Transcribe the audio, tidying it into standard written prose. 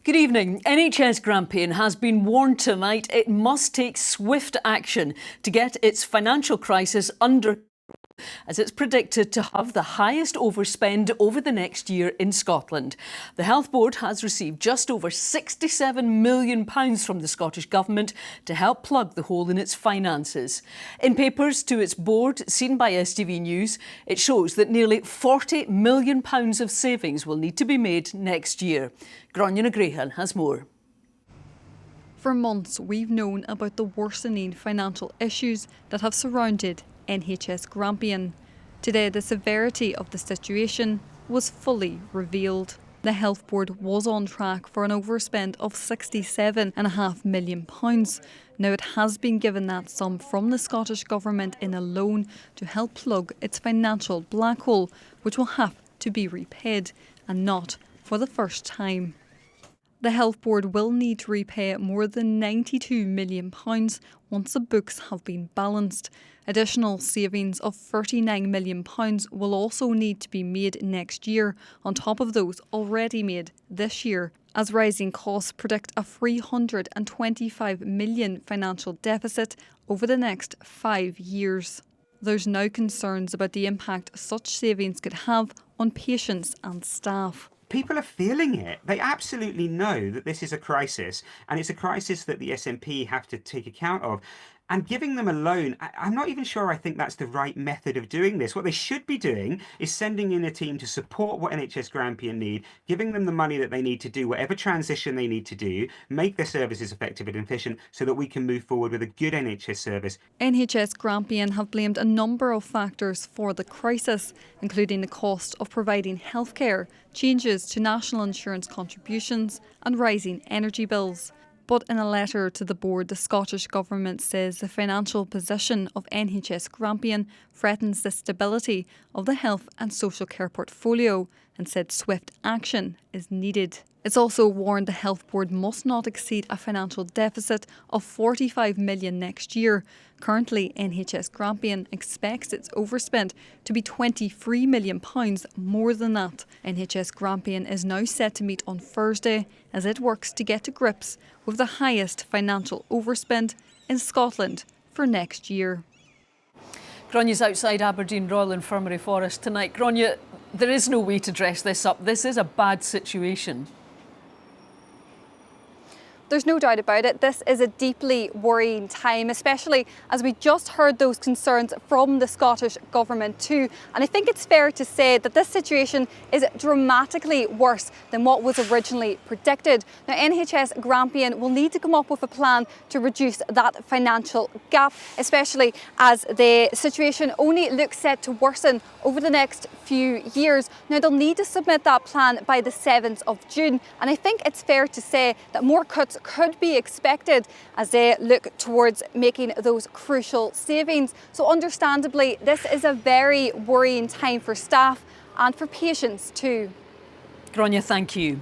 Good evening. NHS Grampian has been warned tonight it must take swift action to get its financial crisis under control, as it's predicted to have the highest overspend over the next year in Scotland. The Health Board has received just over £67 million from the Scottish Government to help plug the hole in its finances. In papers to its board, seen by STV News, it shows that nearly £40 million of savings will need to be made next year. Gráinne Grehan has more. For months, we've known about the worsening financial issues that have surrounded NHS Grampian. Today, the severity of the situation was fully revealed. The Health Board was on track for an overspend of £67.5 million. Now it has been given that sum from the Scottish Government in a loan to help plug its financial black hole, which will have to be repaid, and not for the first time. The Health Board will need to repay more than £92 million once the books have been balanced. Additional savings of £39 million will also need to be made next year, on top of those already made this year, as rising costs predict a £325 million financial deficit over the next 5 years. There's now concerns about the impact such savings could have on patients and staff. People are feeling it. They absolutely know that this is a crisis, and it's a crisis that the SNP have to take account of. And giving them a loan, I'm not even sure I think that's the right method of doing this. What they should be doing is sending in a team to support what NHS Grampian need, giving them the money that they need to do whatever transition they need to do, make their services effective and efficient so that we can move forward with a good NHS service. NHS Grampian have blamed a number of factors for the crisis, including the cost of providing healthcare, changes to national insurance contributions and rising energy bills. But in a letter to the board, the Scottish Government says the financial position of NHS Grampian threatens the stability of the health and social care portfolio, and said swift action is needed. It's also warned the Health Board must not exceed a financial deficit of £45 million next year. Currently, NHS Grampian expects its overspend to be £23 million more than that. NHS Grampian is now set to meet on Thursday as it works to get to grips with the highest financial overspend in Scotland for next year. Gráinne's outside Aberdeen Royal Infirmary for us tonight. Gráinne, there is no way to dress this up. This is a bad situation. There's no doubt about it. This is a deeply worrying time, especially as we just heard those concerns from the Scottish Government too. And I think it's fair to say that this situation is dramatically worse than what was originally predicted. Now, NHS Grampian will need to come up with a plan to reduce that financial gap, especially as the situation only looks set to worsen over the next few years. Now, they'll need to submit that plan by the 7th of June. And I think it's fair to say that more cuts could be expected as they look towards making those crucial savings. So understandably, this is a very worrying time for staff and for patients too. Gráinne, thank you.